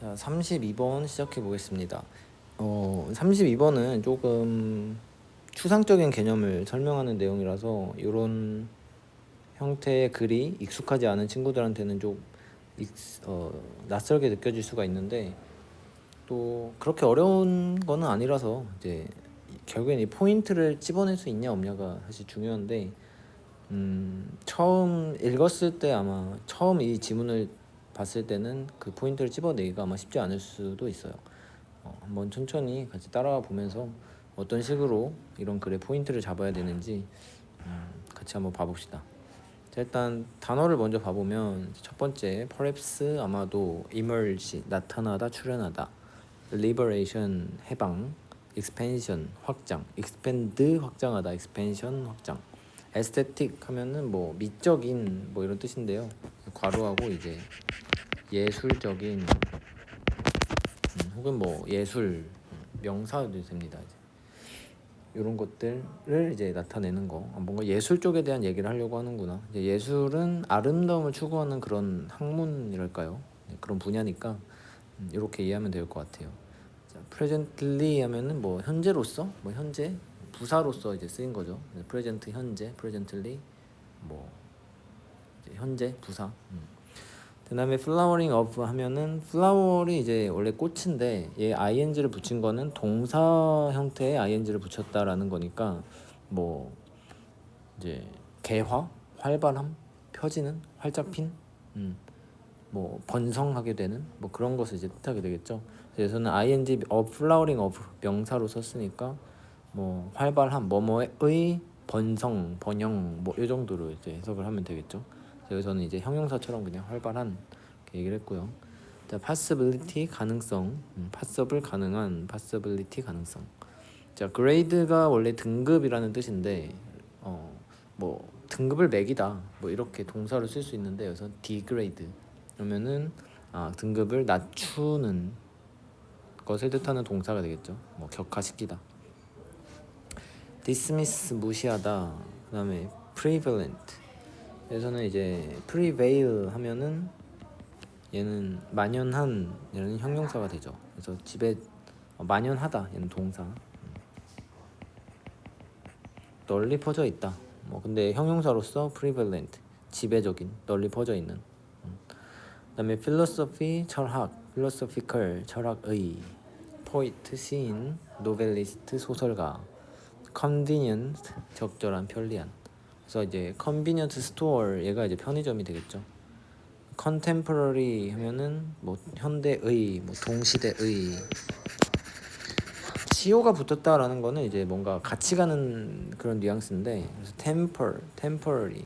자, 32번 시작해 보겠습니다. 32번은 조금 추상적인 개념을 설명하는 내용이라서 이런 형태의 글이 익숙하지 않은 친구들한테는 좀 낯설게 느껴질 수가 있는데 또 그렇게 어려운 거는 아니라서 이제 결국엔 이 포인트를 집어낼 수 있냐 없냐가 사실 중요한데 처음 읽었을 때 아마 처음 이 지문을 봤을 때는 그 포인트를 집어내기가 아마 쉽지 않을 수도 있어요. 한번 천천히 같이 따라가 보면서 어떤 식으로 이런 글의 포인트를 잡아야 되는지 같이 한번 봐봅시다. 자, 일단 단어를 먼저 봐보면 첫 번째 perhaps 아마도 emerge 나타나다 출현하다 liberation 해방 expansion 확장 expand 확장하다 expansion 확장 aesthetic 하면은 뭐 미적인 뭐 이런 뜻인데요. 괄호하고 이제 예술적인 혹은 뭐 예술 명사도 됩니다. 이런 것들을 이제 나타내는 거. 뭔가 예술 쪽에 대한 얘기를 하려고 하는구나. 이제 예술은 아름다움을 추구하는 그런 학문이랄까요? 그런 분야니까 이렇게 이해하면 될 것 같아요. 자, presently 하면은 뭐 현재로서, 뭐 현재 부사로서 이제 쓰인 거죠. present 현재, presently 뭐 이제 현재 부사. 그다음에 flowering of 하면은 flower이 이제 원래 꽃인데 얘 ing를 붙인 거는 동사 형태의 ing를 붙였다라는 거니까 뭐 이제 개화, 활발함, 펴지는, 활짝 핀, 뭐 번성하게 되는 뭐 그런 것을 이제 뜻하게 되겠죠. 그래서는 ing of flowering of 명사로 썼으니까 뭐 활발함, 뭐뭐의 번성, 번영 뭐 이 정도로 이제 해석을 하면 되겠죠. 여기서는 이제 형용사처럼 그냥 활발한 이렇게 얘기를 했고요. 자, possibility 가능성, possible 가능한, possibility 가능성. 자, grade가 원래 등급이라는 뜻인데 뭐 등급을 매기다 뭐 이렇게 동사로 쓸 수 있는데 여기서 degrade 그러면은 등급을 낮추는 것을 뜻하는 동사가 되겠죠. 뭐 격하시키다. dismiss 무시하다. 그다음에 prevalent. 여기서는 이제 prevail 하면은 얘는 만연한 얘는 형용사가 되죠. 그래서 집에 만연하다 얘는 동사. 널리 퍼져 있다. 뭐 근데 형용사로서 prevalent 지배적인 널리 퍼져 있는. 그다음에 philosophy 철학 philosophical 철학의 poet 시인 novelist 소설가 convenient 적절한 편리한. 그래서 이제 convenience store 얘가 이제 편의점이 되겠죠. contemporary 하면은 뭐 현대의 뭐 동시대의 CO가 붙었다라는 거는 이제 뭔가 같이 가는 그런 뉘앙스인데 그래서 temporary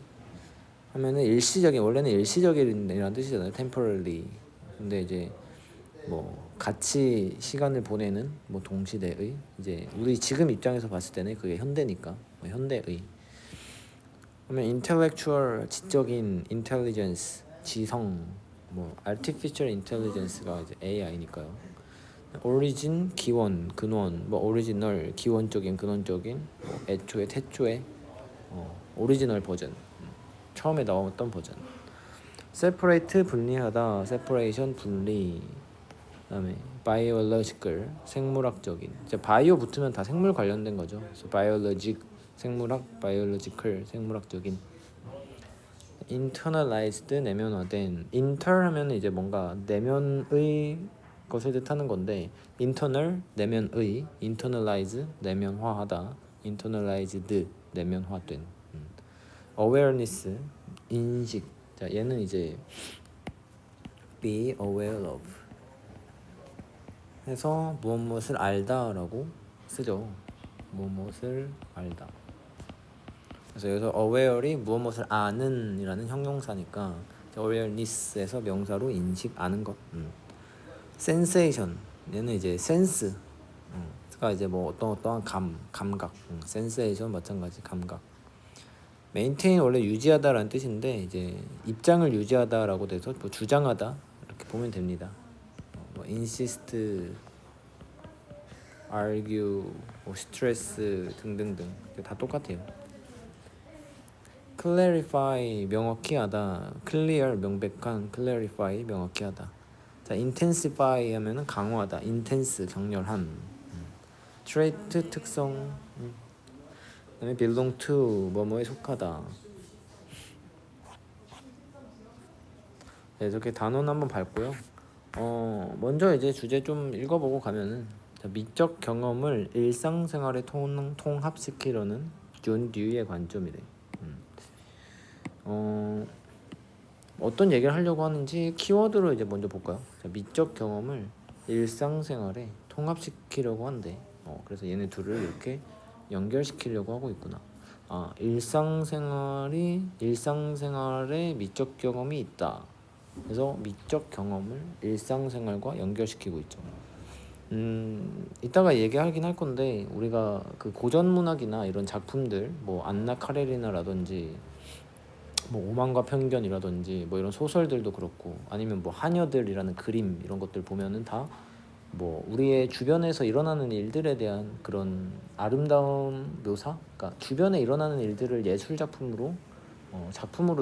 하면은 일시적인 원래는 일시적인이라는 뜻이잖아요. temporarily. 근데 이제 뭐 같이 시간을 보내는 뭐 동시대의 이제 우리 지금 입장에서 봤을 때는 그게 현대니까 뭐 현대의. 그러면 intellectual 지적인 intelligence 지성 뭐 artificial intelligence가 이제 AI니까요. origin 기원 근원 뭐 original 기원적인 근원적인 뭐 애초에 태초에 오리지널 버전 처음에 나왔던 버전. separate 분리하다 separation 분리. 그다음에 biological 생물학적인. 이제 바이오 붙으면 다 생물 관련된 거죠. 그래서 biologic 생물학 biological 생물학적인. internalized 내면화된. inter 하면 이제 뭔가 내면의 것을 뜻하는 건데 internal 내면의 internalize 내면화하다 internalized 내면화된. awareness 인식. 자, 얘는 이제 be aware of 해서 무엇을 알다라고 쓰죠. 무엇을 알다. 그래서 여기서 aware이 무엇을 아는 이라는 형용사니까 awareness에서 명사로 인식 아는 것. sensation 얘는 이제 sense가 이제 뭐 어떠한 감각. sensation 마찬가지 감각. maintain 원래 유지하다라는 뜻인데 이제 입장을 유지하다라고 돼서 뭐 주장하다 이렇게 보면 됩니다. 뭐 insist, argue, 뭐 stress 등등등 다 똑같아요. clarify 명확히 하다, clear 명백한, clarify 명확히 하다. 자, intensify 하면은 강화하다, intense 격렬함, trait 특성, 그다음에 belong to 뭐뭐에 속하다. 네, 이렇게 단어는 한번 밟고요. 먼저 이제 주제 좀 읽어보고 가면은 자, 미적 경험을 일상생활에 통합시키려는 존 듀이의 관점이래. 어떤 얘기를 하려고 하는지 키워드로 이제 먼저 볼까요? 자, 미적 경험을 일상생활에 통합시키려고 한대. 그래서 얘네 둘을 이렇게 연결시키려고 하고 있구나. 일상생활에 미적 경험이 있다. 그래서 미적 경험을 일상생활과 연결시키고 있죠. 이따가 얘기하긴 할 건데 우리가 그 고전 문학이나 이런 작품들 뭐 안나 카레리나라든지 뭐 오만과 편견이라든지 뭐 이런 소설들도 그렇고 아니면 뭐 하녀들이라는 그림 이런 것들 보면은 다 뭐 우리의 주변에서 일어나는 일들에 대한 그런 아름다운 묘사, 그러니까 주변에 일어나는 일들을 예술 작품으로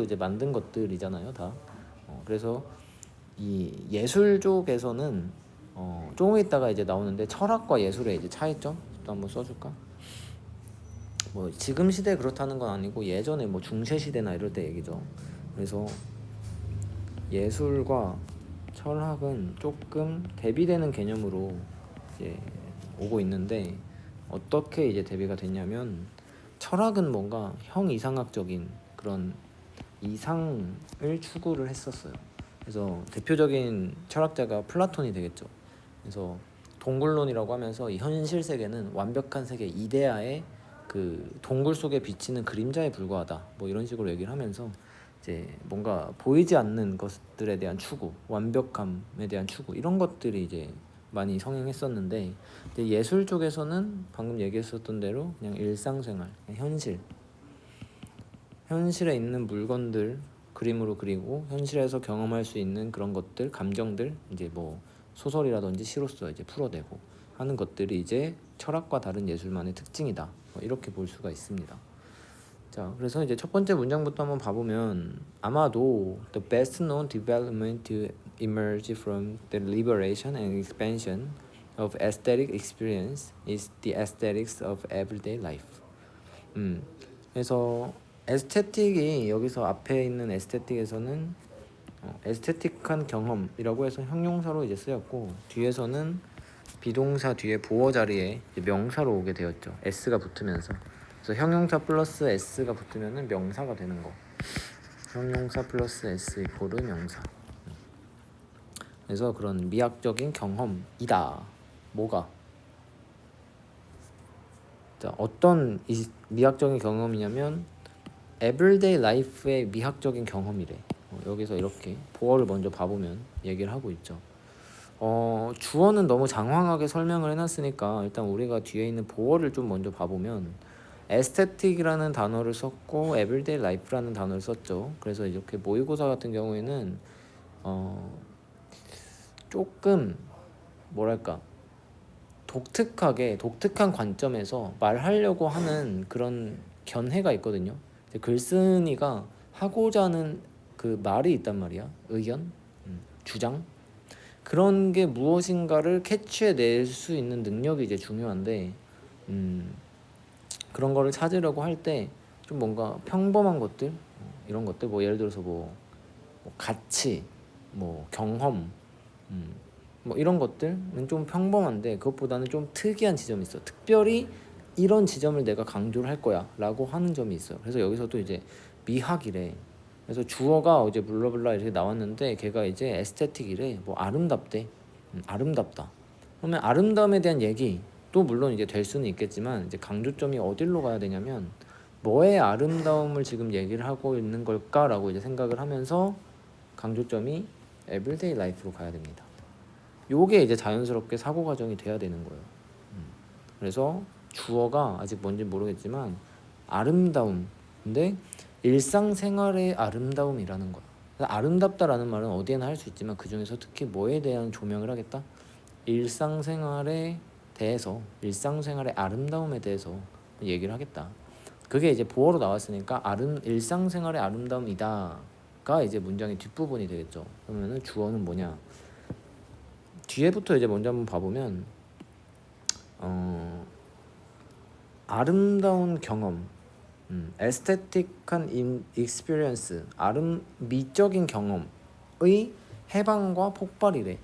이제 만든 것들이잖아요, 다. 그래서 이 예술 쪽에서는 조금 있다가 이제 나오는데 철학과 예술의 이제 차이점 또 한번 써줄까? 뭐 지금 시대 그렇다는 건 아니고 예전에 뭐 중세 시대나 이럴 때 얘기죠. 그래서 예술과 철학은 조금 대비되는 개념으로 이제 오고 있는데 어떻게 이제 대비가 됐냐면 철학은 뭔가 형이상학적인 그런 이상을 추구를 했었어요. 그래서 대표적인 철학자가 플라톤이 되겠죠. 그래서 동굴론이라고 하면서 이 현실 세계는 완벽한 세계 이데아의 그 동굴 속에 비치는 그림자에 불과하다. 뭐 이런 식으로 얘기를 하면서 이제 뭔가 보이지 않는 것들에 대한 추구, 완벽함에 대한 추구 이런 것들이 이제 많이 성행했었는데 이제 예술 쪽에서는 방금 얘기했었던 대로 그냥 일상생활, 그냥 현실에 있는 물건들 그림으로 그리고 현실에서 경험할 수 있는 그런 것들, 감정들 이제 뭐 소설이라든지 시로서 이제 풀어내고 하는 것들이 이제 철학과 다른 예술만의 특징이다. 뭐 이렇게 볼 수가 있습니다. 자, 그래서 이제 첫 번째 문장부터 한번 봐보면 아마도 the best known development to emerge from the liberation and expansion of aesthetic experience is the aesthetics of everyday life. 그래서 에스테틱이 여기서 앞에 있는 에스테틱에서는 에스테틱한 경험이라고 해서 형용사로 이제 쓰였고 뒤에서는 비동사 뒤에 보어 자리에 명사로 오게 되었죠. s가 붙으면서. 그래서 형용사 플러스 s가 붙으면은 명사가 되는 거. 형용사 플러스 s 이코르 명사. 그래서 그런 미학적인 경험이다. 뭐가? 자, 어떤 이 미학적인 경험이냐면 everyday life의 미학적인 경험이래. 여기서 이렇게 보어를 먼저 봐보면 얘기를 하고 있죠. 주어는 너무 장황하게 설명을 해놨으니까 일단 우리가 뒤에 있는 보어를 좀 먼저 봐보면 에스테틱이라는 단어를 썼고 everyday life라는 단어를 썼죠. 그래서 이렇게 모의고사 같은 경우에는 조금 뭐랄까 독특한 관점에서 말하려고 하는 그런 견해가 있거든요. 글쓴이가 하고자 하는 그 말이 있단 말이야. 의견, 주장 그런 게 무엇인가를 캐치해낼 수 있는 능력이 이제 중요한데 그런 거를 찾으려고 할 때 좀 뭔가 평범한 것들 이런 것들 뭐 예를 들어서 뭐 가치 뭐 경험 뭐 이런 것들은 좀 평범한데 그것보다는 좀 특이한 지점이 있어. 특별히 이런 지점을 내가 강조를 할 거야 라고 하는 점이 있어요. 그래서 여기서도 이제 미학이래. 그래서 주어가 이제 블라블라 이렇게 나왔는데 걔가 이제 에스테틱이래. 뭐 아름답대. 아름답다. 그러면 아름다움에 대한 얘기 또 물론 이제 될 수는 있겠지만 이제 강조점이 어디로 가야 되냐면 뭐의 아름다움을 지금 얘기를 하고 있는 걸까라고 이제 생각을 하면서 강조점이 everyday life로 가야 됩니다. 요게 이제 자연스럽게 사고 과정이 돼야 되는 거예요. 그래서 주어가 아직 뭔지 모르겠지만 아름다움 근데 일상생활의 아름다움이라는 거야. 아름답다라는 말은 어디에나 할 수 있지만 그 중에서 특히 뭐에 대한 조명을 하겠다? 일상생활에 대해서 일상생활의 아름다움에 대해서 얘기를 하겠다. 그게 이제 보어로 나왔으니까 일상생활의 아름다움이다가 이제 문장의 뒷부분이 되겠죠. 그러면은 주어는 뭐냐? 뒤에부터 이제 먼저 한번 봐보면 아름다운 경험, 에스테틱한 익스피리언스, 미적인 경험의 해방과 폭발이래.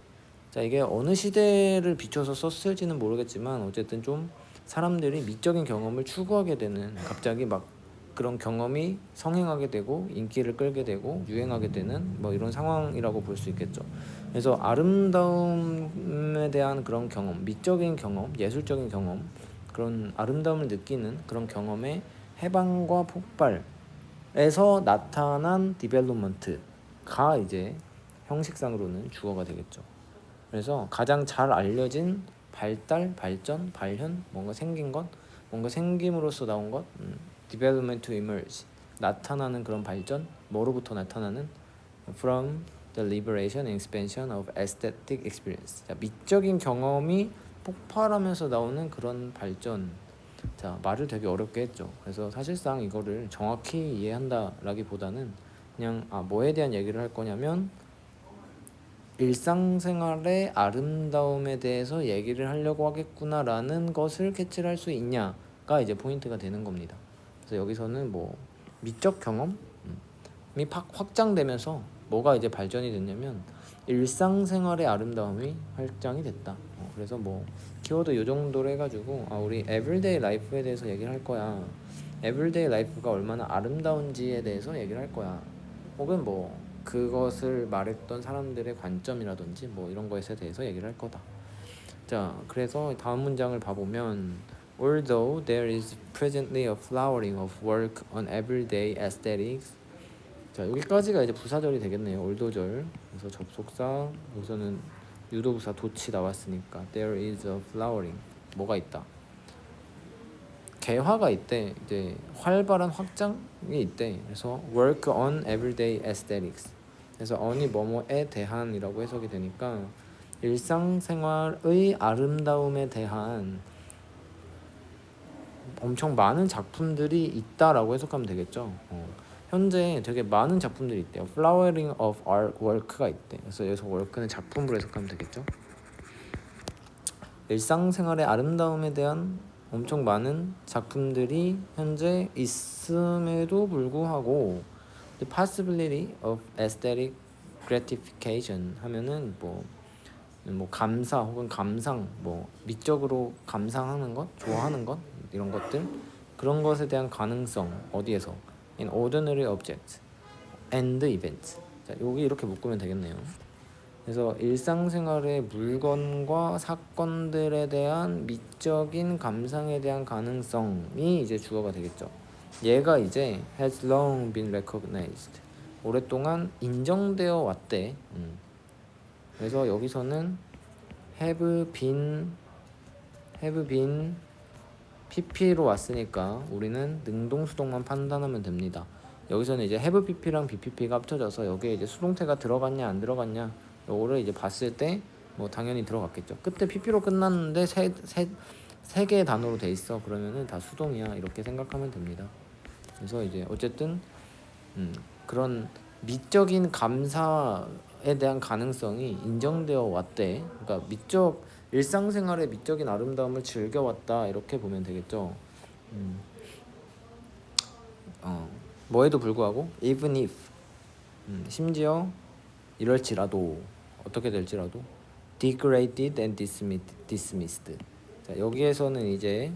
자, 이게 어느 시대를 비춰서 썼을지는 모르겠지만 어쨌든 좀 사람들이 미적인 경험을 추구하게 되는, 갑자기 막 그런 경험이 성행하게 되고 인기를 끌게 되고 유행하게 되는 뭐 이런 상황이라고 볼 수 있겠죠. 그래서 아름다움에 대한 그런 경험, 미적인 경험, 예술적인 경험, 그런 아름다움을 느끼는 그런 경험의 해방과 폭발에서 나타난 디벨롭먼트가 이제 형식상으로는 주어가 되겠죠. 그래서 가장 잘 알려진 발달, 발전, 발현, 뭔가 생긴 것, 뭔가 생김으로써 나온 것, development to emerge, 나타나는 그런 발전, 뭐로부터 나타나는 from the liberation and expansion of aesthetic experience. 자, 미적인 경험이 폭발하면서 나오는 그런 발전. 자, 말을 되게 어렵게 했죠. 그래서 사실상 이거를 정확히 이해한다라기보다는 그냥 뭐에 대한 얘기를 할 거냐면 일상생활의 아름다움에 대해서 얘기를 하려고 하겠구나라는 것을 캐치를 할 수 있냐가 이제 포인트가 되는 겁니다. 그래서 여기서는 뭐 미적 경험이 확장되면서 뭐가 이제 발전이 됐냐면 일상생활의 아름다움이 확장이 됐다. 그래서 뭐 키워드 요 정도로 해가지고 우리 에브리데이 라이프에 대해서 얘기를 할 거야. 에브리데이 라이프가 얼마나 아름다운지에 대해서 얘기를 할 거야. 혹은 뭐 그것을 말했던 사람들의 관점이라든지 뭐 이런 것에 대해서 얘기를 할 거다. 자, 그래서 다음 문장을 봐보면 Although there is presently a flowering of work on everyday aesthetics. 자, 여기까지가 이제 부사절이 되겠네요. 올도절. 그래서 접속사, 여기서는 유도부사 도치 나왔으니까 there is a flowering, 뭐가 있다, 개화가 있대. 이제 활발한 확장이 있대. 그래서 work on everyday aesthetics. 그래서 on이 뭐뭐에 대한이라고 해석이 되니까 일상생활의 아름다움에 대한 엄청 많은 작품들이 있다라고 해석하면 되겠죠. 현재 되게 많은 작품들이 있대요. flowering of art work가 있대. 그래서 여기서 work는 작품으로 해석하면 되겠죠. 일상생활의 아름다움에 대한 엄청 많은 작품들이 현재 있음에도 불구하고 the possibility of aesthetic gratification 하면은 뭐 감사 혹은 감상, 뭐 미적으로 감상하는 것, 좋아하는 것, 이런 것들, 그런 것에 대한 가능성, 어디에서? in ordinary objects and events. 자, 여기 이렇게 묶으면 되겠네요. 그래서 일상생활의 물건과 사건들에 대한 미적인 감상에 대한 가능성이 이제 주어가 되겠죠. 얘가 이제 has long been recognized, 오랫동안 인정되어 왔대. 그래서 여기서는 have been pp로 왔으니까 우리는 능동수동만 판단하면 됩니다. 여기서는 이제 have pp랑 bpp가 합쳐져서 여기에 이제 수동태가 들어갔냐 안 들어갔냐 요거를 이제 봤을 때 뭐 당연히 들어갔겠죠. 끝에 pp로 끝났는데 세 개의 단어로 돼 있어. 그러면은 다 수동이야, 이렇게 생각하면 됩니다. 그래서 이제 어쨌든 그런 미적인 감사에 대한 가능성이 인정되어 왔대. 그러니까 일상생활의 미적인 아름다움을 즐겨왔다, 이렇게 보면 되겠죠. 뭐에도 불구하고 even if, 심지어 이럴지라도, 어떻게 될지라도 degraded and dismissed. 자, 여기에서는 이제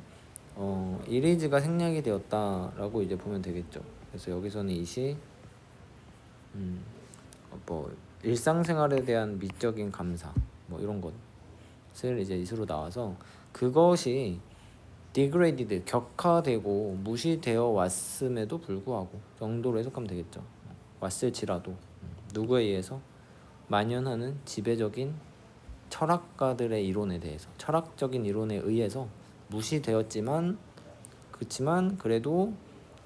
it is가 생략이 되었다라고 이제 보면 되겠죠. 그래서 여기서는 it이 뭐 일상생활에 대한 미적인 감사, 뭐 이런 것을 이제 it으로 나와서 그것이 degraded, 격화되고 무시되어 왔음에도 불구하고 정도로 해석하면 되겠죠. 왔을지라도 누구에 의해서? 만연하는 지배적인 철학가들의 이론에 대해서, 철학적인 이론에 의해서 무시되었지만, 그렇지만 그래도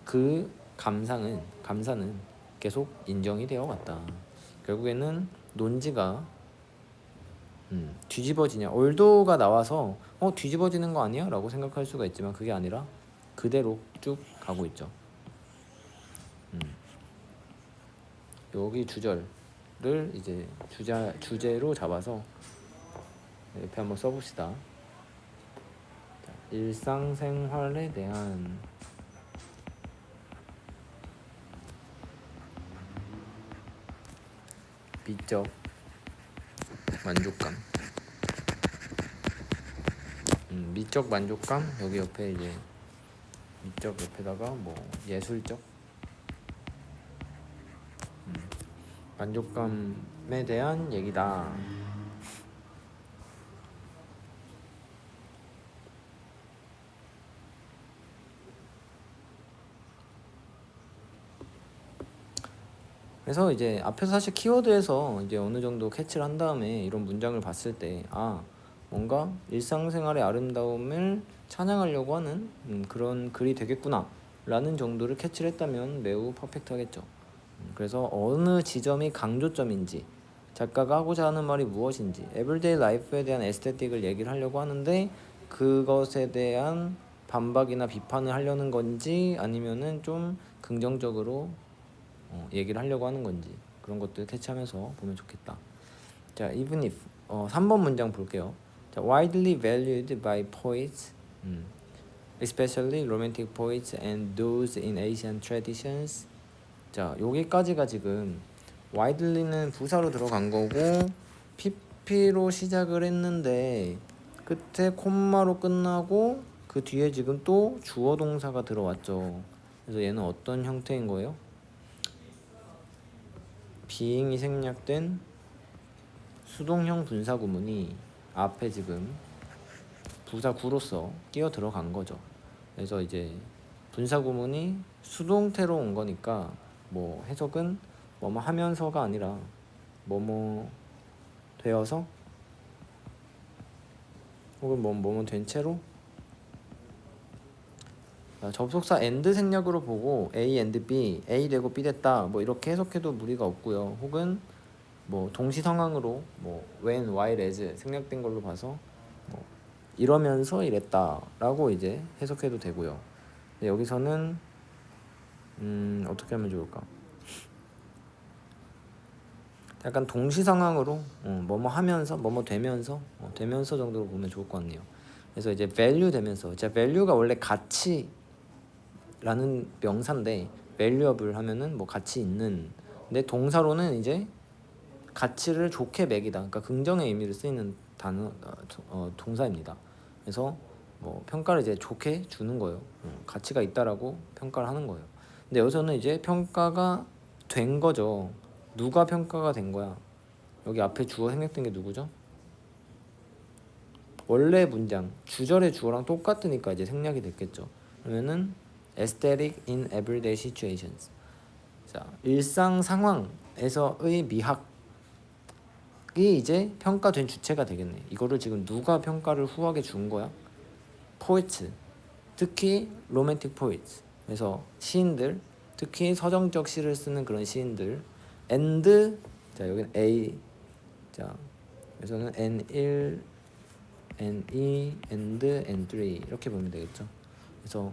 그 감사는 계속 인정이 되어 왔다. 결국에는 논지가 뒤집어지냐, 올도가 나와서 뒤집어지는 거 아니야? 라고 생각할 수가 있지만 그게 아니라 그대로 쭉 가고 있죠. 여기 주절을 이제 주제로 잡아서 옆에 한번 써봅시다. 자, 일상생활에 대한 미적 만족감. 미적 만족감. 여기 옆에 이제 미적 옆에다가 뭐 예술적 만족감에 대한 얘기다. 그래서 이제 앞에서 사실 키워드에서 이제 어느 정도 캐치를 한 다음에 이런 문장을 봤을 때 뭔가 일상생활의 아름다움을 찬양하려고 하는 그런 글이 되겠구나 라는 정도를 캐치를 했다면 매우 퍼펙트하겠죠. 그래서 어느 지점이 강조점인지, 작가가 하고자 하는 말이 무엇인지, 에브리데이 라이프에 대한 에스테틱을 얘기를 하려고 하는데 그것에 대한 반박이나 비판을 하려는 건지 아니면은 좀 긍정적으로 얘기를 하려고 하는 건지, 그런 것들 캐치하면서 보면 좋겠다. 자, even if 3번 문장 볼게요. 자, widely valued by poets, especially romantic poets and those in Asian traditions. 자, 여기까지가 지금 widely는 부사로 들어간 거고 pp로 시작을 했는데 끝에 콤마로 끝나고 그 뒤에 지금 또 주어 동사가 들어왔죠. 그래서 얘는 어떤 형태인 거예요? 비잉이 생략된 수동형 분사구문이 앞에 지금 부사 구로서 끼어 들어간 거죠. 그래서 이제 분사구문이 수동태로 온 거니까 뭐 해석은 뭐뭐 하면서가 아니라 뭐뭐 되어서 혹은 뭐뭐 된 채로, 접속사 and 생략으로 보고 A and B, A 되고 B 됐다 뭐 이렇게 해석해도 무리가 없고요. 혹은 뭐 동시 상황으로 뭐 when, while, as 생략된 걸로 봐서 뭐 이러면서 이랬다라고 이제 해석해도 되고요. 여기서는 어떻게 하면 좋을까? 약간 동시 상황으로 뭐뭐 하면서 뭐뭐 되면서 되면서 정도로 보면 좋을 것 같네요. 그래서 이제 value 되면서, 자 value가 원래 가치라는 명사인데 valuable 하면은 뭐 가치 있는, 근데 동사로는 이제 가치를 좋게 매기다, 그러니까 긍정의 의미를 쓰이는 단어 동사입니다. 그래서 뭐 평가를 이제 좋게 주는 거예요. 가치가 있다라고 평가를 하는 거예요. 근데 여기서는 이제 평가가 된 거죠. 누가 평가가 된 거야? 여기 앞에 주어 생략된 게 누구죠? 원래 문장 주절의 주어랑 똑같으니까 이제 생략이 됐겠죠. 그러면은 aesthetic in everyday situations. 자, 일상 상황에서의 미학이 이제 평가된 주체가 되겠네. 이거를 지금 누가 평가를 후하게 준 거야? 포에트, 특히 로맨틱 포에트. 그래서 시인들, 특히 서정적 시를 쓰는 그런 시인들. and, 자 여기는 A, 자 여기서는 N1, N2, and, N3 이렇게 보면 되겠죠. 그래서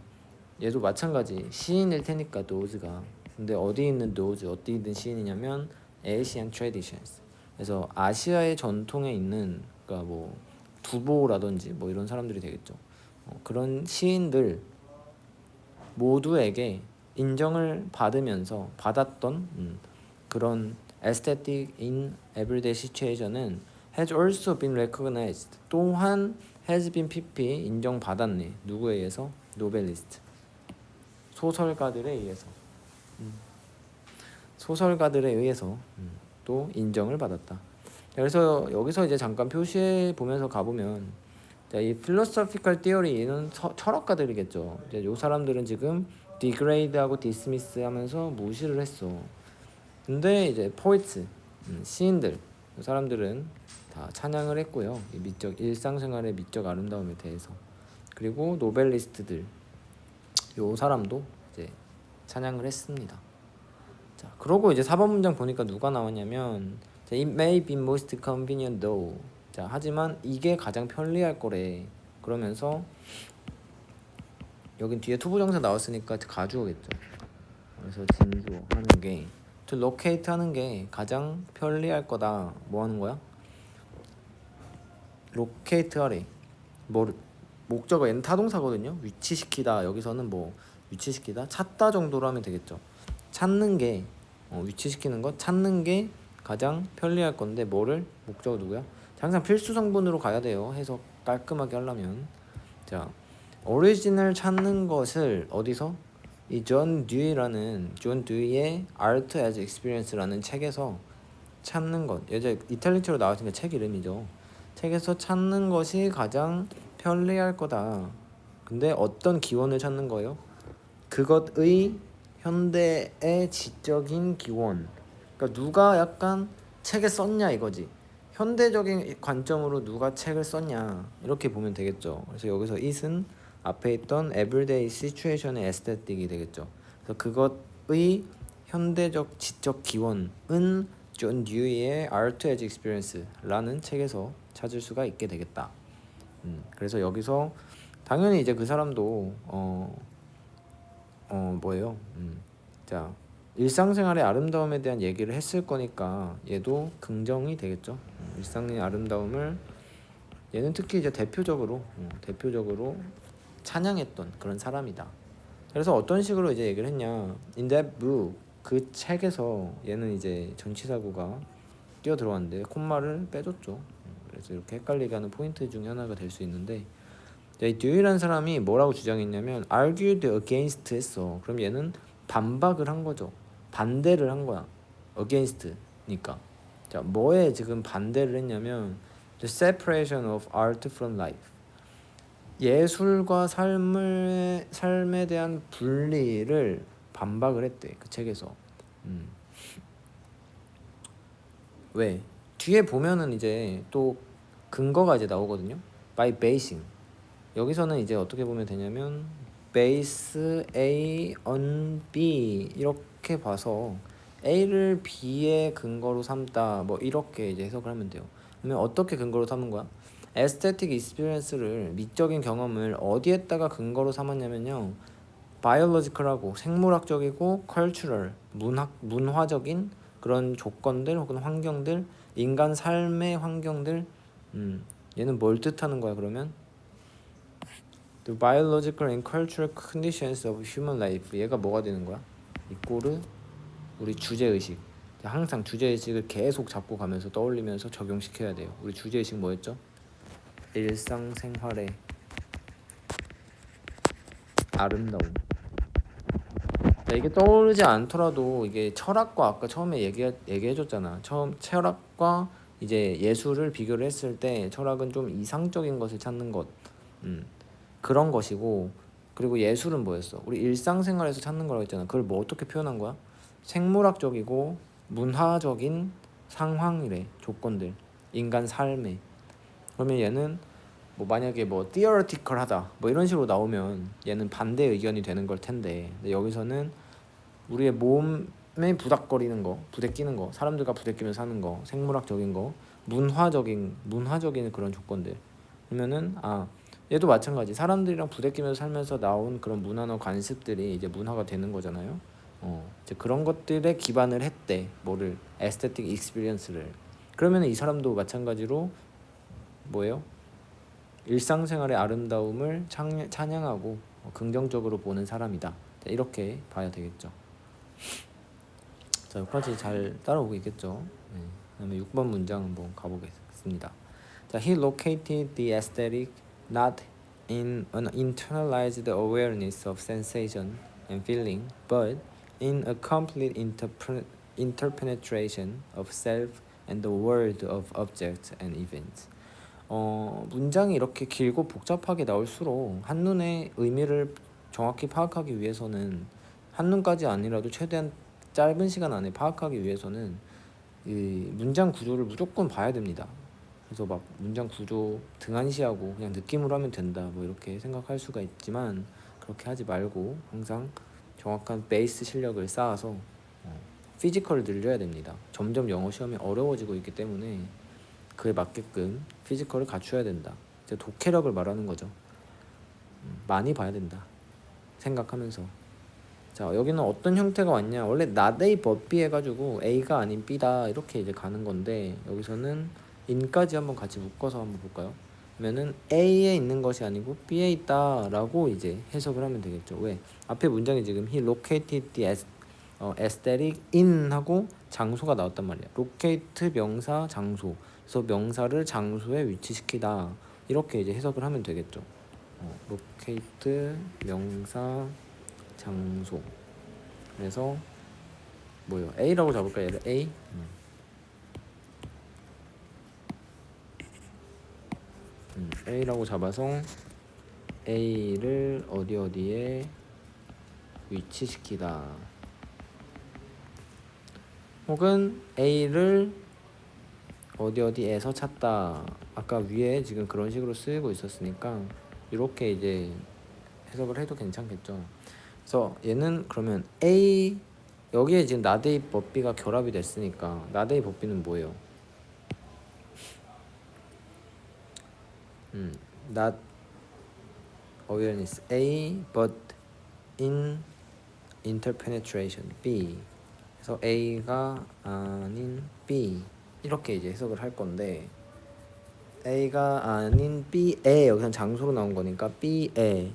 얘도 마찬가지 시인일 테니까 노즈가, 근데 어디 있는 노즈, 어디 있는 시인이냐면 Asian traditions. 그래서 아시아의 전통에 있는, 그러니까 뭐 두보라든지 뭐 이런 사람들이 되겠죠. 그런 시인들 모두에게 인정을 받았던 그런 aesthetic in everyday situation은 has also been recognized. 또한 has been pp 인정받았네. 누구에 의해서? 노벨리스트. 소설가들에 의해서. 소설가들에 의해서 또 인정을 받았다. 그래서 여기서 이제 잠깐 표시해 보면서 가보면, 자, 이 philosophical theory는 철학가들이겠죠. 이제 요 사람들은 지금 degrade하고 dismiss 하면서 무시를 했어. 근데 이제 poets, 시인들, 이 사람들은 다 찬양을 했고요. 이 미적 일상생활의 미적 아름다움에 대해서. 그리고 노벨리스트들, 요 사람도 이제 찬양을 했습니다. 자, 그러고 이제 4번 문장 보니까 누가 나왔냐면, 자, it may be most convenient though. 자, 하지만 이게 가장 편리할 거래. 그러면서 여긴 뒤에 투부정사 나왔으니까 가주어겠죠. 그래서 진주하는 게 to locate 하는 게 가장 편리할 거다. 뭐 하는 거야? locate 하래. 뭐 목적어 얘는 타동사거든요. 위치시키다. 여기서는 뭐 위치시키다, 찾다 정도로 하면 되겠죠. 찾는 게 위치시키는 것, 찾는 게 가장 편리할 건데 뭐를 목적어 누구야? 항상 필수 성분으로 가야 돼요. 해석 깔끔하게 하려면. 자, 오리지널 찾는 것을 어디서? 이 존 듀이라는 존 듀이의 Art as Experience라는 책에서 찾는 것. 예전에 이탈리아어로 나왔으니까 책 이름이죠. 책에서 찾는 것이 가장 편리할 거다. 근데 어떤 기원을 찾는 거예요? 그것의 현대의 지적인 기원. 그러니까 누가 약간 책에 썼냐 이거지. 현대적인 관점으로 누가 책을 썼냐 이렇게 보면 되겠죠. 그래서 여기서 it은 앞에 있던 everyday situation의 aesthetic이 되겠죠. 그래서 그것의 현대적 지적 기원은 존 듀이의 Art as Experience라는 책에서 찾을 수가 있게 되겠다. 그래서 여기서 당연히 이제 그 사람도 뭐예요? 자, 일상생활의 아름다움에 대한 얘기를 했을 거니까 얘도 긍정이 되겠죠. 일상의 아름다움을 얘는 특히 이제 대표적으로 찬양했던 그런 사람이다. 그래서 어떤 식으로 이제 얘기를 했냐? In that book, 그 책에서 얘는 이제 전치사구가 뛰어 들어왔는데 콤마를 빼줬죠. 그래서 이렇게 헷갈리게 하는 포인트 중에 하나가 될 수 있는데, 이 듀이라는 사람이 뭐라고 주장했냐면 argued against 했어. 그럼 얘는 반박을 한 거죠. 반대를 한 거야. against니까. 자, 뭐에 지금 반대를 했냐면 the separation of art from life. 예술과 삶에 대한 분리를 반박을 했대. 그 책에서. 왜? 뒤에 보면은 이제 또 근거가 이제 나오거든요. by basing. 여기서는 이제 어떻게 보면 되냐면 base A on B 이렇게 봐서 A를 B의 근거로 삼다 뭐 이렇게 이제 해석을 하면 돼요. 그러면 어떻게 근거로 삼은 거야? 에스테틱 익스피리언스를 미적인 경험을 어디에다가 근거로 삼았냐면요. 바이올로지컬하고 생물학적이고 컬처럴 문화적인 그런 조건들 혹은 환경들 인간 삶의 환경들 얘는 뭘 뜻하는 거야 그러면? The biological and cultural conditions of human life. 얘가 뭐가 되는 거야? 이꼬르 우리 주제의식. 항상 주제의식을 계속 잡고 가면서 떠올리면서 적용시켜야 돼요. 우리 주제의식 뭐였죠? 일상생활의 아름다움. 이게 떠오르지 않더라도 이게 철학과 아까 처음에 얘기해줬잖아. 처음 철학과 이제 예술을 비교를 했을 때 철학은 좀 이상적인 것을 찾는 것. 그런 것이고, 그리고 예술은 뭐였어? 우리 일상생활에서 찾는 거라고 했잖아. 그걸 뭐 어떻게 표현한 거야? 생물학적이고 문화적인 상황이래. 조건들 인간 삶에. 그러면 얘는 뭐 만약에 뭐 theoretical하다 뭐 이런 식으로 나오면 얘는 반대 의견이 되는 걸 텐데, 근데 여기서는 우리의 몸에 부닥거리는 거, 부대끼는 거, 사람들과 부대끼면서 사는 거, 생물학적인 거, 문화적인 그런 조건들. 그러면은 얘도 마찬가지. 사람들이랑 부대끼면서 살면서 나온 그런 문화나 관습들이 이제 문화가 되는 거잖아요. 이제 그런 것들에 기반을 했대. 뭐를? 에스테틱 익스피리언스를. 그러면 이 사람도 마찬가지로 뭐예요? 일상생활의 아름다움을 찬양하고 긍정적으로 보는 사람이다. 이렇게 봐야 되겠죠. 자, 여기까지 잘 따라오고 있겠죠. 그다음에 6번 문장 한번 가보겠습니다. 자, he located the aesthetic not in an internalized awareness of sensation and feeling, but in a complete interpenetration of self and the world of objects and events. 문장이 이렇게 길고 복잡하게 나올수록 한눈의 의미를 정확히 파악하기 위해서는 한눈까지 아니라도 최대한 짧은 시간 안에 파악하기 위해서는 이 문장 구조를 무조건 봐야 됩니다. 그래서 막 문장 구조 등한시하고 그냥 느낌으로 하면 된다 뭐 이렇게 생각할 수가 있지만, 그렇게 하지 말고 항상 정확한 베이스 실력을 쌓아서 피지컬을 늘려야 됩니다. 점점 영어 시험이 어려워지고 있기 때문에 그에 맞게끔 피지컬을 갖춰야 된다. 이제 독해력을 말하는 거죠. 많이 봐야 된다 생각하면서. 자, 여기는 어떤 형태가 왔냐? 원래 not A but B 해가지고 A가 아닌 B다 이렇게 이제 가는 건데, 여기서는 in까지 한번 같이 묶어서 한번 볼까요? 그러면은 A에 있는 것이 아니고 B에 있다라고 이제 해석을 하면 되겠죠. 왜? 앞에 문장이 지금 he located the aesthetic in 하고 장소가 나왔단 말이야. locate 명사 장소. 그래서 명사를 장소에 위치시키다. 이렇게 이제 해석을 하면 되겠죠. locate 명사 장소. 그래서 뭐요? A라고 잡을까요? 얘를 A. A라고 잡아서 A를 어디에 위치시키다. 혹은 A를 어디에서 찾다. 아까 위에 지금 그런 식으로 쓰이고 있었으니까 이렇게 이제 해석을 해도 괜찮겠죠. 그래서 얘는 그러면 A 여기에 지금 not A but B가 결합이 됐으니까 not A but B는 뭐예요? not awareness A but in interpenetration B. 그래서 A가 아닌 B 이렇게 이제 해석을 할 건데 A가 아닌 B에 여기서 장소로 나온 거니까 B에서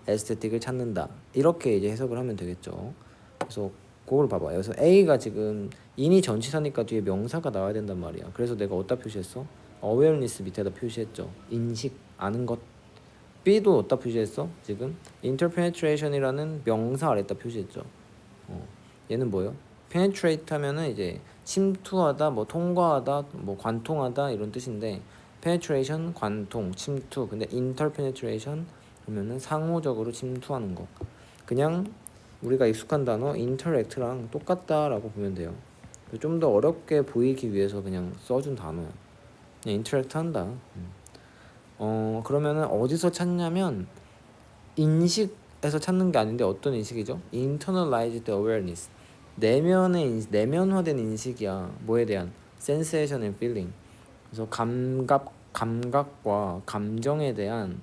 에스테틱을 찾는다 이렇게 이제 해석을 하면 되겠죠. 그래서 그걸 봐봐. 여기서 A가 지금 in이 전치사니까 뒤에 명사가 나와야 된단 말이야. 그래서 내가 어디다 표시했어? awareness 밑에다 표시했죠. 인식, 아는 것. B도 어디다 표시했어? 지금 interpenetration이라는 명사 아래다 표시했죠. 얘는 뭐예요? penetrate 하면은 이제 침투하다, 뭐 통과하다, 뭐 관통하다 이런 뜻인데 penetration 관통, 침투. 근데 interpenetration 그러면은 상호적으로 침투하는 거. 그냥 우리가 익숙한 단어 interact랑 똑같다라고 보면 돼요. 좀 더 어렵게 보이기 위해서 그냥 써준 단어야. 그냥 interact 한다. 그러면은 어디서 찾냐면 인식에서 찾는 게 아닌데 어떤 인식이죠? internalized awareness. 내면화된 인식이야. 뭐에 대한? sensation and feeling. 그래서 감각과 감정에 대한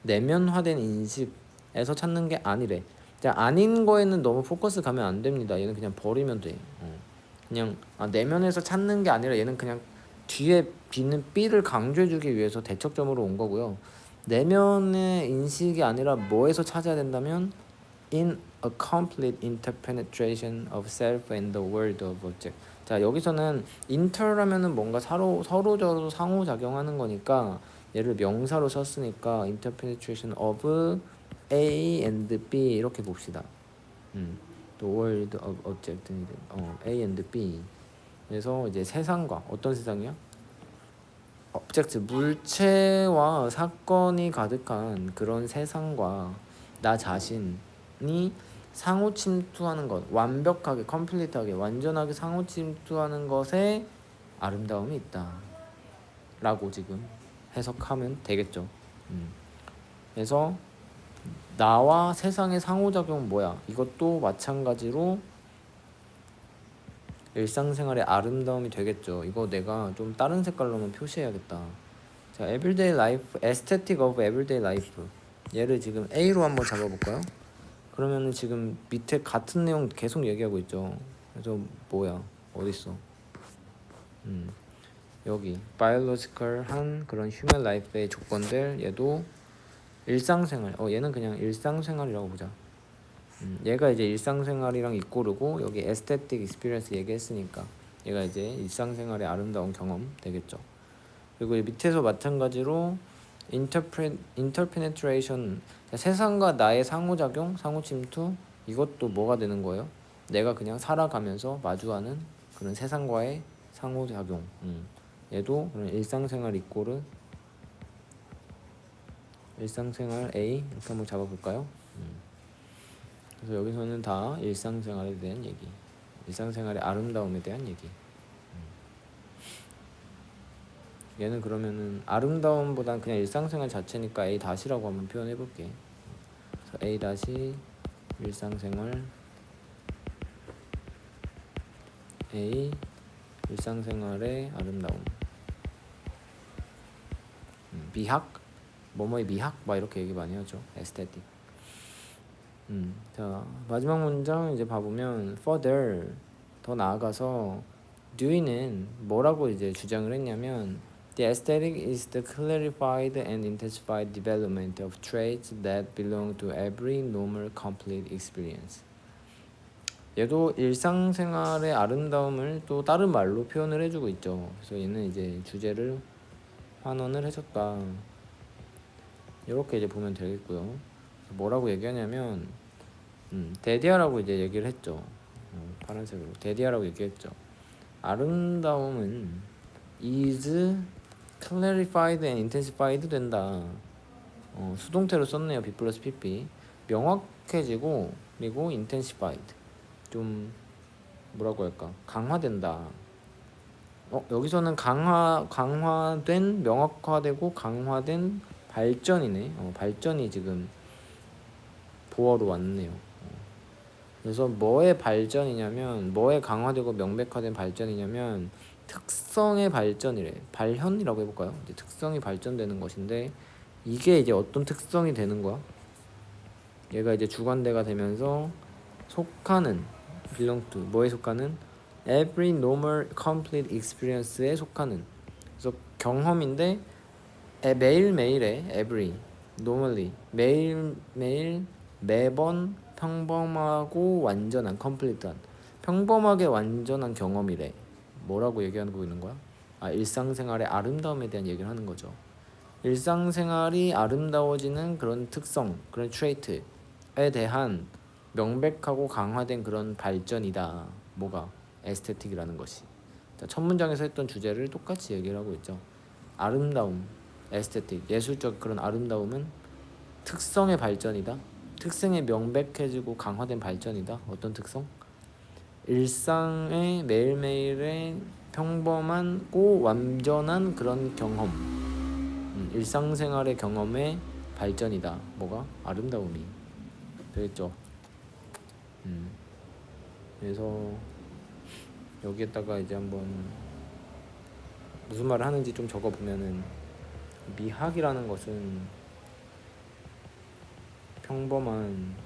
내면화된 인식에서 찾는 게 아니래. 아닌 거에는 너무 포커스 가면 안 됩니다. 얘는 그냥 버리면 돼. 그냥 내면에서 찾는 게 아니라 얘는 그냥 뒤에 비는 B를 강조해주기 위해서 대척점으로 온 거고요. 내면의 인식이 아니라 뭐에서 찾아야 된다면 in a complete interpenetration of self and the world of object. 자, 여기서는 inter라면은 뭔가 서로저로 상호작용하는 거니까 얘를 명사로 썼으니까 interpenetration of A and B 이렇게 봅시다. The world of object A and B. 그래서 이제 세상과 어떤 세상이야? object 물체와 사건이 가득한 그런 세상과 나 자신이 상호 침투하는 것, 완벽하게 컴플리트하게 완전하게 상호 침투하는 것에 아름다움이 있다 라고 지금 해석하면 되겠죠. 그래서 나와 세상의 상호작용은 뭐야? 이것도 마찬가지로 일상생활의 아름다움이 되겠죠. 이거 내가 좀 다른 색깔로만 표시해야겠다. 자, everyday life, aesthetic of everyday life. 얘를 지금 A로 한번 잡아볼까요? 그러면은 지금 밑에 같은 내용 계속 얘기하고 있죠. 그래서 뭐야? 어딨어? 여기 biological한 그런 human life의 조건들. 얘도 일상생활. 얘는 그냥 일상생활이라고 보자. 얘가 이제 일상생활이랑 이꼬르고 여기 aesthetic experience 얘기했으니까 얘가 이제 일상생활의 아름다운 경험 되겠죠. 그리고 밑에서 마찬가지로 interpenetration 세상과 나의 상호작용, 상호침투 이것도 뭐가 되는 거예요? 내가 그냥 살아가면서 마주하는 그런 세상과의 상호작용. 얘도 그런 일상생활 이꼬르 일상생활 A 이렇게 한번 잡아볼까요? 그래서 여기서는 다 일상생활에 대한 얘기, 일상생활의 아름다움에 대한 얘기. 얘는 그러면은 아름다움보단 그냥 일상생활 자체니까 A 다시라고 한번 표현해볼게. 그래서 A 다시 일상생활 A 일상생활의 아름다움. 미학 뭐뭐의 미학 막 이렇게 얘기 많이 하죠. 에스테틱. 자 마지막 문장 이제 봐보면 further 더 나아가서 듀이는 뭐라고 이제 주장을 했냐면 The aesthetic is the clarified and intensified development of traits that belong to every normal complete experience. 얘도 일상생활의 아름다움을 또 다른 말로 표현을 해주고 있죠. 그래서 얘는 이제 주제를 환원을 해줬다. 이렇게 이제 보면 되겠고요. 뭐라고 얘기하냐면 데디아라고 이제 얘기를 했죠. 파란색으로 데디아라고 얘기했죠. 아름다움은 is clarified and intensified 된다. 수동태로 썼네요. B 플러스 PP. 명확해지고 그리고 intensified 좀 뭐라고 할까 강화된다. 여기서는 강화된 명확화되고 강화된 발전이네. 발전이 지금 보어로 왔네요. 그래서 뭐의 발전이냐면 뭐의 강화되고 명백화된 발전이냐면 특성의 발전이래. 발현이라고 해볼까요? 이제 특성이 발전되는 것인데 이게 이제 어떤 특성이 되는 거야? 얘가 이제 주관대가 되면서 속하는 belong to 뭐에 속하는 every normal complete experience에 속하는 그래서 경험인데 매일매일의 every normally 매일매일 매번 평범하고 완전한 complete한 평범하게 완전한 경험이래. 뭐라고 얘기하고 있는 거야? 일상생활의 아름다움에 대한 얘기를 하는 거죠. 일상생활이 아름다워지는 그런 특성, 그런 트레이트에 대한 명백하고 강화된 그런 발전이다. 뭐가? 에스테틱이라는 것이. 자, 첫 문장에서 했던 주제를 똑같이 얘기를 하고 있죠. 아름다움, 에스테틱, 예술적 그런 아름다움은 특성의 발전이다. 특성이 명백해지고 강화된 발전이다. 어떤 특성? 일상의 매일매일의 평범하고 완전한 그런 경험, 일상생활의 경험의 발전이다. 뭐가? 아름다움이 되겠죠. 그래서 여기에다가 이제 한번 무슨 말을 하는지 좀 적어보면은 미학이라는 것은 평범한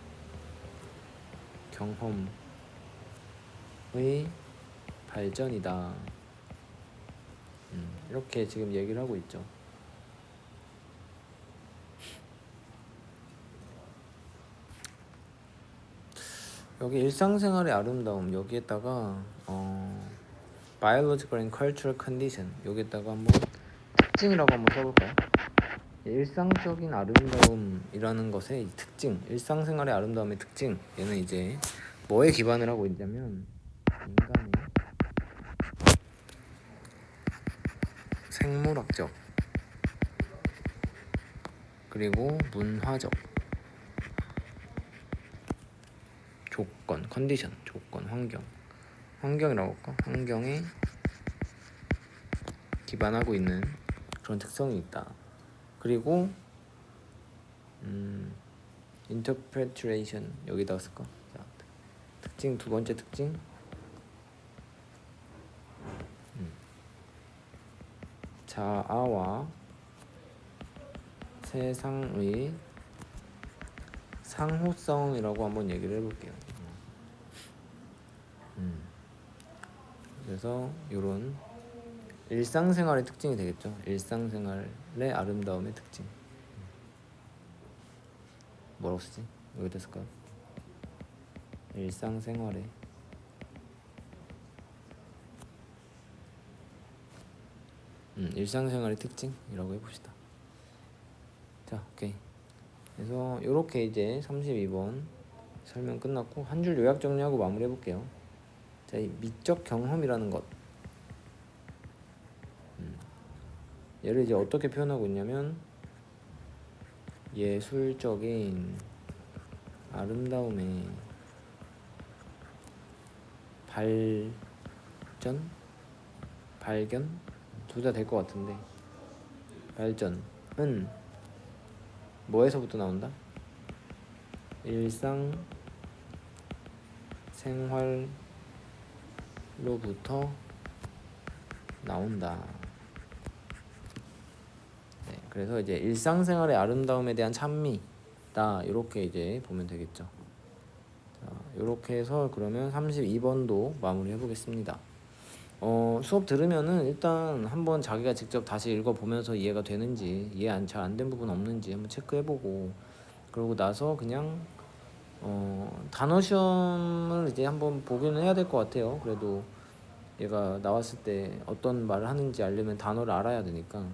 경험의 발전이다. 이렇게 지금 얘기를 하고 있죠. 여기 일상생활의 아름다움 여기에다가 biological and cultural condition 여기에다가 한번 특징이라고 한번 써볼까요? 일상적인 아름다움이라는 것의 특징, 일상생활의 아름다움의 특징 얘는 이제 뭐에 기반을 하고 있냐면 인간의 생물학적 그리고 문화적 조건, 컨디션, 조건, 환경이라고 할까? 환경에 기반하고 있는 그런 특성이 있다. 그리고 interpretation 여기다 쓸까? 자, 특징 두 번째 특징 자아와 세상의 상호성이라고 한번 얘기를 해볼게요. 그래서 이런 일상생활의 특징이 되겠죠. 일상생활의 아름다움의 특징. 뭐라고 쓰지? 여기다 쓸까요? 일상생활의 일상생활의 특징이라고 해봅시다. 자, 오케이. 그래서 이렇게 이제 32번 설명 끝났고 한 줄 요약 정리하고 마무리 해볼게요. 자, 이 미적 경험이라는 것 얘를 이제 어떻게 표현하고 있냐면 예술적인 아름다움의 발견 둘 다 될 것 같은데 발전은 뭐에서부터 나온다? 일상 생활로부터 나온다. 네, 그래서 이제 일상생활의 아름다움에 대한 찬미다 이렇게 이제 보면 되겠죠. 자, 이렇게 해서 그러면 32번도 마무리 해보겠습니다. 수업 들으면은 일단 한번 자기가 직접 다시 읽어보면서 이해가 되는지, 이해 잘 안 된 부분 없는지 한번 체크해보고, 그러고 나서 그냥 단어 시험을 이제 한번 보기는 해야 될 것 같아요. 그래도 얘가 나왔을 때 어떤 말을 하는지 알려면 단어를 알아야 되니까,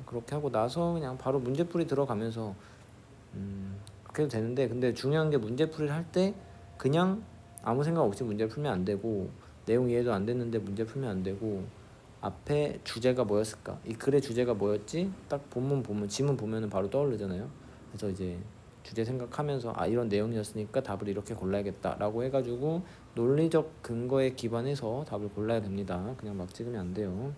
그렇게 하고 나서 그냥 바로 문제풀이 들어가면서 그렇게 해도 되는데, 근데 중요한 게 문제풀이를 할 때 그냥 아무 생각 없이 문제를 풀면 안 되고, 내용 이해도 안 됐는데 문제 풀면 안 되고, 앞에 주제가 뭐였을까, 이 글의 주제가 뭐였지, 딱 본문 보면, 지문 보면은 바로 떠오르잖아요. 그래서 이제 주제 생각하면서 이런 내용이었으니까 답을 이렇게 골라야겠다 라고 해가지고 논리적 근거에 기반해서 답을 골라야 됩니다. 그냥 막 찍으면 안 돼요.